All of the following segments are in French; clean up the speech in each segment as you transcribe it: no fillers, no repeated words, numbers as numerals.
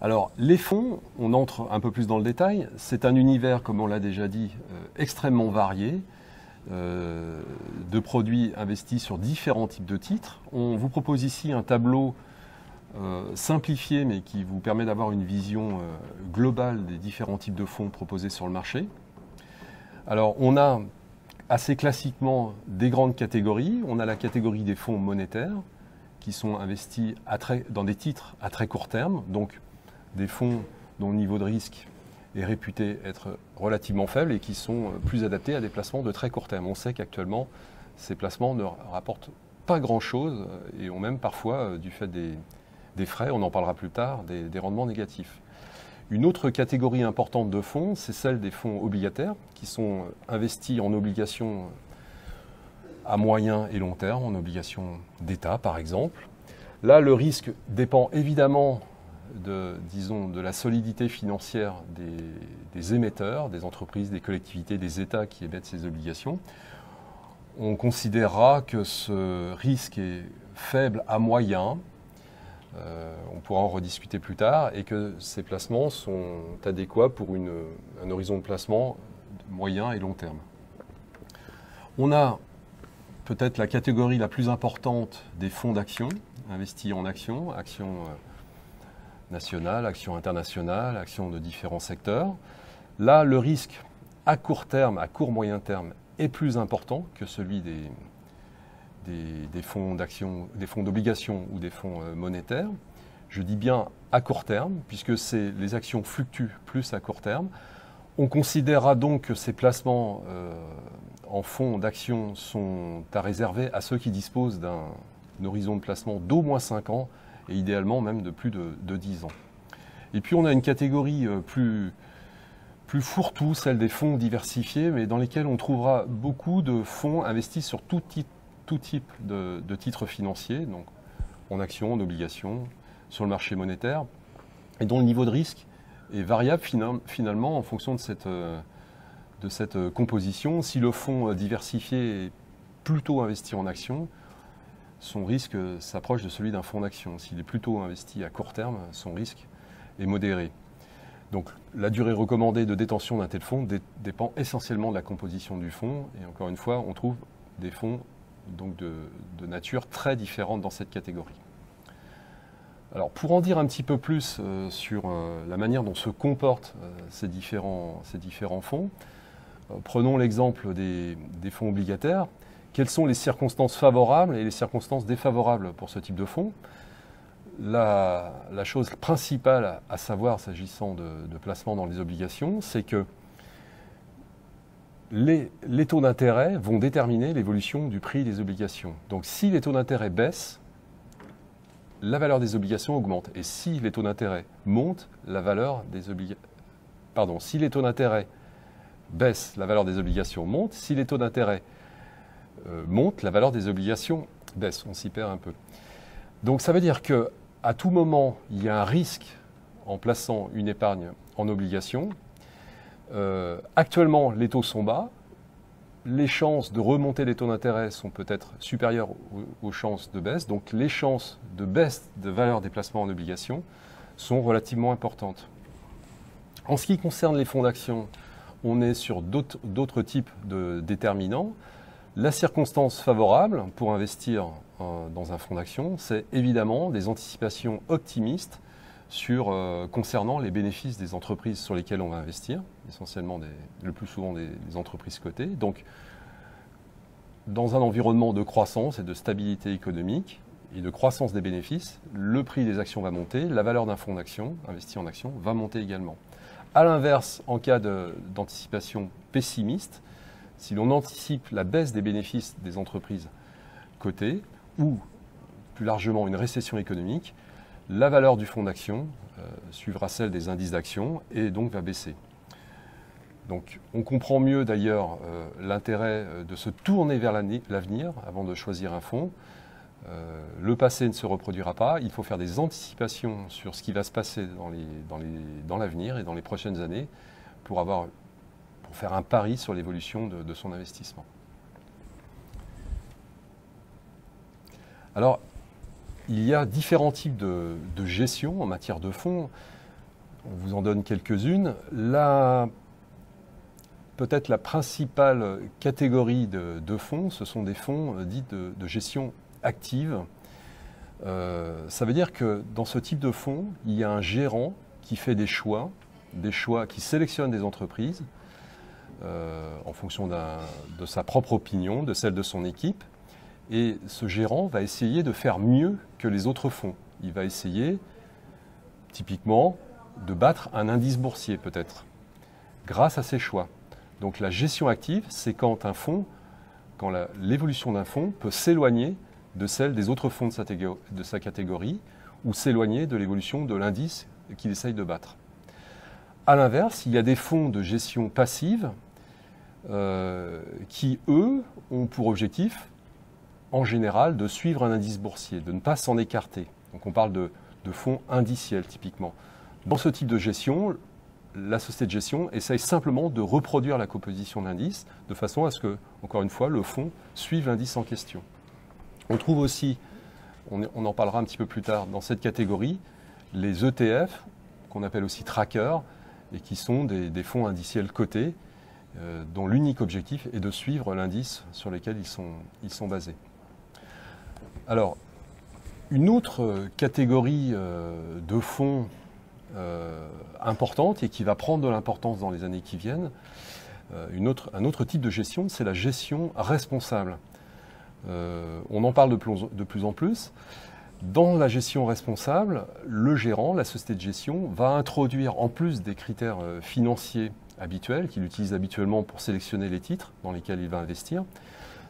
Alors, les fonds, on entre un peu plus dans le détail. C'est un univers, comme on l'a déjà dit, extrêmement varié, de produits investis sur différents types de titres. On vous propose ici un tableau simplifié, mais qui vous permet d'avoir une vision globale des différents types de fonds proposés sur le marché. Alors, on a assez classiquement des grandes catégories. On a la catégorie des fonds monétaires, qui sont investis dans des titres à très court terme, donc des fonds dont le niveau de risque est réputé être relativement faible et qui sont plus adaptés à des placements de très court terme. On sait qu'actuellement, ces placements ne rapportent pas grand-chose et ont même parfois, du fait des frais, on en parlera plus tard, des rendements négatifs. Une autre catégorie importante de fonds, c'est celle des fonds obligataires, qui sont investis en obligations à moyen et long terme, en obligations d'État par exemple. Là, le risque dépend évidemment de la solidité financière des émetteurs, des entreprises, des collectivités, des États qui émettent ces obligations. On considérera que ce risque est faible à moyen, on pourra en rediscuter plus tard, et que ces placements sont adéquats pour un horizon de placement moyen et long terme. On a peut-être la catégorie la plus importante des fonds d'action, investis en actions, actions nationales, actions internationales, actions de différents secteurs. Là, le risque à court terme, à court moyen terme, est plus important que celui des fonds d'action, des fonds d'obligation ou des fonds monétaires. Je dis bien à court terme, puisque les actions fluctuent plus à court terme. On considérera donc que ces placements en fonds d'action sont à réserver à ceux qui disposent d'un horizon de placement d'au moins 5 ans et idéalement même de plus de 10 ans. Et puis on a une catégorie plus fourre-tout, celle des fonds diversifiés, mais dans lesquels on trouvera beaucoup de fonds investis sur tout type de titres financiers, donc en actions, en obligations, sur le marché monétaire, et dont le niveau de risque est variable finalement en fonction de cette composition. Si le fonds diversifié est plutôt investi en actions, son risque s'approche de celui d'un fonds d'action. S'il est plutôt investi à court terme, son risque est modéré. Donc la durée recommandée de détention d'un tel fonds dépend essentiellement de la composition du fonds. Et encore une fois, on trouve des fonds donc de nature très différente dans cette catégorie. Alors pour en dire un petit peu plus sur la manière dont se comportent ces différents fonds, prenons l'exemple des fonds obligataires. Quelles sont les circonstances favorables et les circonstances défavorables pour ce type de fonds? La chose principale à savoir s'agissant de placement dans les obligations, c'est que les taux d'intérêt vont déterminer l'évolution du prix des obligations. Donc si les taux d'intérêt baissent, la valeur des obligations augmente. Et si les taux d'intérêt montent, la valeur des obligations... Pardon, si les taux d'intérêt baissent, la valeur des obligations monte. Si les taux d'intérêt montent, la valeur des obligations baisse. On s'y perd un peu. Donc ça veut dire qu'à tout moment, il y a un risque en plaçant une épargne en obligation. Actuellement, les taux sont bas. Les chances de remonter les taux d'intérêt sont peut-être supérieures aux chances de baisse. Donc les chances de baisse de valeur des placements en obligation sont relativement importantes. En ce qui concerne les fonds d'action, on est sur d'autres types de déterminants. La circonstance favorable pour investir dans un fonds d'action, c'est évidemment des anticipations optimistes concernant les bénéfices des entreprises sur lesquelles on va investir, essentiellement le plus souvent des entreprises cotées. Donc, dans un environnement de croissance et de stabilité économique et de croissance des bénéfices, le prix des actions va monter, la valeur d'un fonds d'action investi en actions va monter également. A l'inverse, en cas d'anticipation pessimiste, si l'on anticipe la baisse des bénéfices des entreprises cotées ou plus largement une récession économique, la valeur du fonds d'action suivra celle des indices d'actions et donc va baisser. Donc on comprend mieux d'ailleurs l'intérêt de se tourner vers l'avenir avant de choisir un fonds. Le passé ne se reproduira pas, il faut faire des anticipations sur ce qui va se passer dans l'avenir et dans les prochaines années pour faire un pari sur l'évolution de son investissement. Alors, il y a différents types de gestion en matière de fonds. On vous en donne quelques-unes. Peut-être la principale catégorie de fonds, ce sont des fonds dits de gestion active. Ça veut dire que dans ce type de fonds, il y a un gérant qui fait des choix qui sélectionne des entreprises en fonction de sa propre opinion, de celle de son équipe. Et ce gérant va essayer de faire mieux que les autres fonds. Il va essayer, typiquement, de battre un indice boursier peut-être, grâce à ses choix. Donc la gestion active, c'est quand l'évolution d'un fonds peut s'éloigner de celle des autres fonds de sa catégorie ou s'éloigner de l'évolution de l'indice qu'il essaye de battre. A l'inverse, il y a des fonds de gestion passive qui, eux, ont pour objectif, en général, de suivre un indice boursier, de ne pas s'en écarter. Donc on parle de fonds indiciels, typiquement. Dans ce type de gestion, la société de gestion essaye simplement de reproduire la composition de l'indice de façon à ce que, encore une fois, le fonds suive l'indice en question. On trouve aussi, on en parlera un petit peu plus tard, dans cette catégorie, les ETF, qu'on appelle aussi trackers, et qui sont des fonds indiciels cotés, dont l'unique objectif est de suivre l'indice sur lequel ils sont basés. Alors, une autre catégorie de fonds importante et qui va prendre de l'importance dans les années qui viennent, un autre type de gestion, c'est la gestion responsable. On en parle de plus en plus. Dans la gestion responsable, le gérant, la société de gestion, va introduire, en plus des critères financiers habituels qu'il utilise habituellement pour sélectionner les titres dans lesquels il va investir,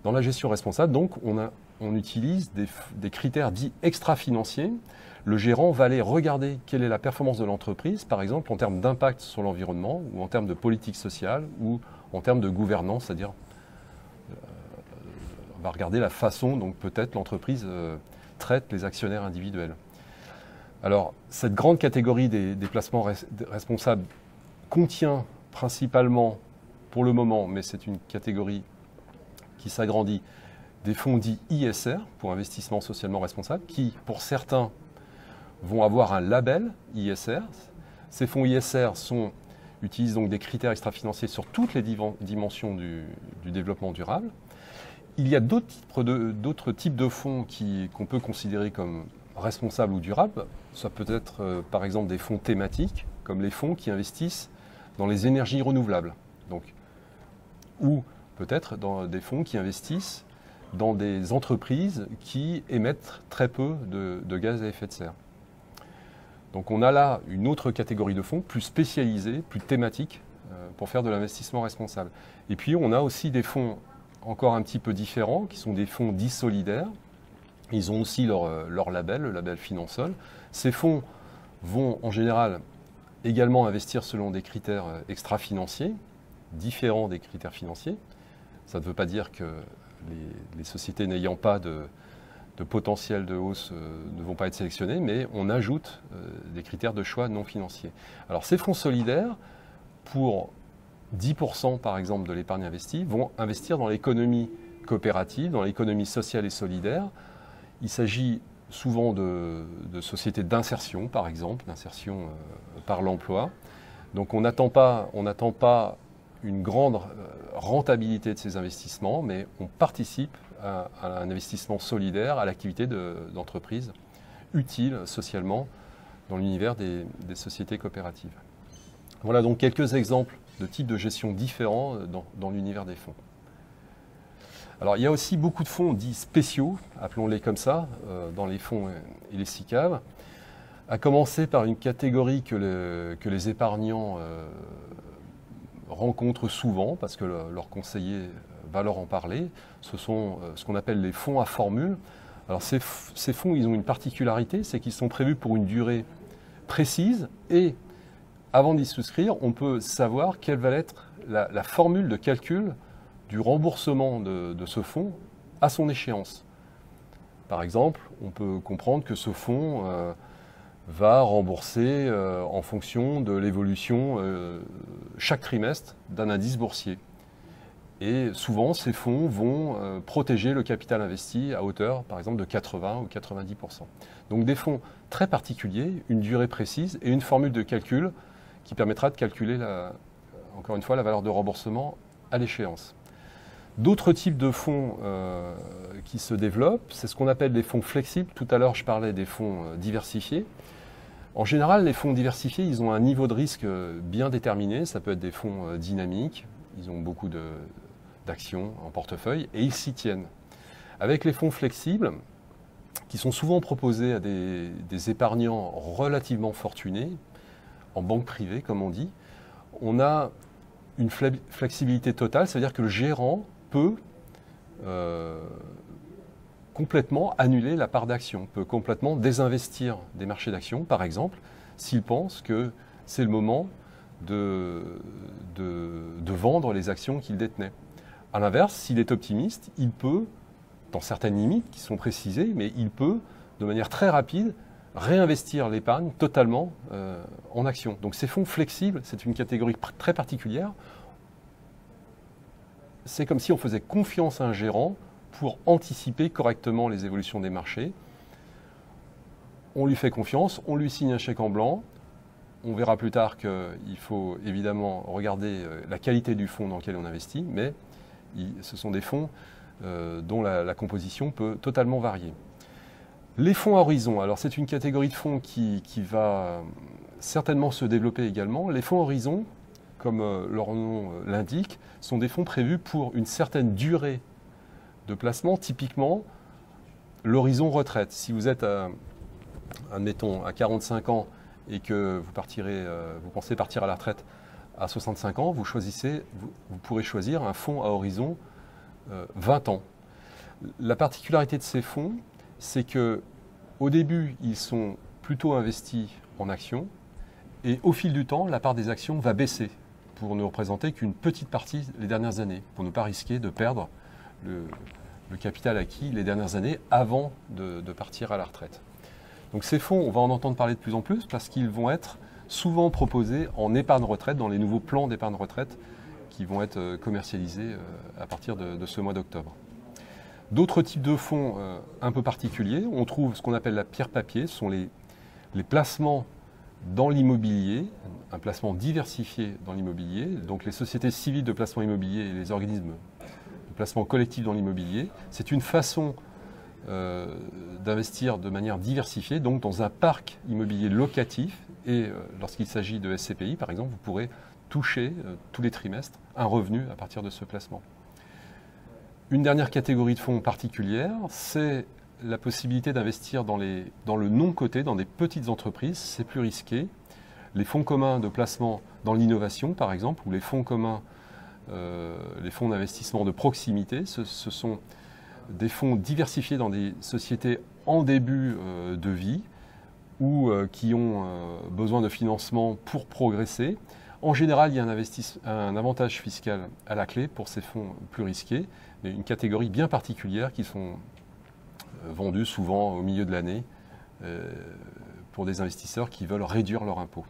dans la gestion responsable, donc, on utilise des critères dits extra-financiers. Le gérant va aller regarder quelle est la performance de l'entreprise, par exemple en termes d'impact sur l'environnement, ou en termes de politique sociale, ou en termes de gouvernance, c'est-à-dire on va regarder la façon dont peut-être l'entreprise traite les actionnaires individuels. Alors, cette grande catégorie des placements responsables contient principalement, pour le moment, mais c'est une catégorie qui s'agrandit, des fonds dits ISR, pour investissement socialement responsable, qui, pour certains, vont avoir un label ISR. Ces fonds ISR utilisent donc des critères extra-financiers sur toutes les dimensions du développement durable. Il y a d'autres types de fonds qu'on peut considérer comme responsables ou durables. Ça peut être par exemple des fonds thématiques, comme les fonds qui investissent dans les énergies renouvelables. Ou peut-être dans des fonds qui investissent dans des entreprises qui émettent très peu de gaz à effet de serre. Donc on a là une autre catégorie de fonds plus spécialisés, plus thématiques pour faire de l'investissement responsable. Et puis on a aussi des fonds encore un petit peu différents qui sont des fonds dits solidaires. Ils ont aussi leur label, le label Finansol. Ces fonds vont en général également investir selon des critères extra-financiers, différents des critères financiers. Ça ne veut pas dire que les sociétés n'ayant pas de potentiel de hausse ne vont pas être sélectionnées, mais on ajoute des critères de choix non financiers. Alors ces fonds solidaires, pour 10% par exemple de l'épargne investie, vont investir dans l'économie coopérative, dans l'économie sociale et solidaire. Il s'agit souvent de sociétés d'insertion, par exemple, d'insertion par l'emploi. Donc on n'attend pas une grande rentabilité de ces investissements, mais on participe à un investissement solidaire, à l'activité d'entreprises utiles socialement dans l'univers des sociétés coopératives. Voilà donc quelques exemples de types de gestion différents dans l'univers des fonds. Alors il y a aussi beaucoup de fonds dits spéciaux, appelons-les comme ça, dans les fonds et les SICAV, à commencer par une catégorie que les épargnants rencontrent souvent, parce que leur conseiller va leur en parler. Ce sont ce qu'on appelle les fonds à formule. Alors ces fonds, ils ont une particularité, c'est qu'ils sont prévus pour une durée précise et avant d'y souscrire, on peut savoir quelle va être la formule de calcul du remboursement de ce fonds à son échéance. Par exemple, on peut comprendre que ce fonds va rembourser en fonction de l'évolution chaque trimestre d'un indice boursier. Et souvent, ces fonds vont protéger le capital investi à hauteur, par exemple, de 80 ou 90%. Donc des fonds très particuliers, une durée précise et une formule de calcul qui permettra de calculer, encore une fois, la valeur de remboursement à l'échéance. D'autres types de fonds qui se développent, c'est ce qu'on appelle les fonds flexibles. Tout à l'heure, je parlais des fonds diversifiés. En général, les fonds diversifiés, ils ont un niveau de risque bien déterminé. Ça peut être des fonds dynamiques, ils ont beaucoup d'actions en portefeuille et ils s'y tiennent. Avec les fonds flexibles, qui sont souvent proposés à des épargnants relativement fortunés, en banque privée, comme on dit, on a une flexibilité totale, c'est-à-dire que le gérant peut complètement annuler la part d'action, peut complètement désinvestir des marchés d'actions, par exemple, s'il pense que c'est le moment de vendre les actions qu'il détenait. A l'inverse, s'il est optimiste, il peut, dans certaines limites qui sont précisées, mais il peut, de manière très rapide, réinvestir l'épargne totalement en actions. Donc ces fonds flexibles, c'est une catégorie très particulière. C'est comme si on faisait confiance à un gérant pour anticiper correctement les évolutions des marchés. On lui fait confiance, on lui signe un chèque en blanc. On verra plus tard qu'il faut évidemment regarder la qualité du fonds dans lequel on investit, mais ce sont des fonds dont la composition peut totalement varier. Les fonds à horizon, alors c'est une catégorie de fonds qui va certainement se développer également. Les fonds à horizon, comme leur nom l'indique, sont des fonds prévus pour une certaine durée de placement, typiquement l'horizon retraite. Si vous êtes, admettons, à 45 ans et que vous pensez partir à la retraite à 65 ans, vous pourrez choisir un fonds à horizon 20 ans. La particularité de ces fonds, c'est qu'au début, ils sont plutôt investis en actions et au fil du temps, la part des actions va baisser pour ne représenter qu'une petite partie les dernières années, pour ne pas risquer de perdre le capital acquis les dernières années avant de partir à la retraite. Donc ces fonds, on va en entendre parler de plus en plus parce qu'ils vont être souvent proposés en épargne retraite, dans les nouveaux plans d'épargne retraite qui vont être commercialisés à partir de ce mois d'octobre. D'autres types de fonds un peu particuliers, on trouve ce qu'on appelle la pierre papier, ce sont les placements dans l'immobilier, un placement diversifié dans l'immobilier, donc les sociétés civiles de placement immobilier et les organismes de placement collectif dans l'immobilier. C'est une façon d'investir de manière diversifiée, donc dans un parc immobilier locatif, et lorsqu'il s'agit de SCPI, par exemple, vous pourrez toucher tous les trimestres un revenu à partir de ce placement. Une dernière catégorie de fonds particulière, c'est la possibilité d'investir dans le non-coté, dans des petites entreprises, c'est plus risqué. Les fonds communs de placement dans l'innovation, par exemple, ou les fonds communs, les fonds d'investissement de proximité, ce sont des fonds diversifiés dans des sociétés en début de vie ou qui ont besoin de financement pour progresser. En général, il y a un avantage fiscal à la clé pour ces fonds plus risqués, mais une catégorie bien particulière qui sont vendus souvent au milieu de l'année pour des investisseurs qui veulent réduire leur impôt.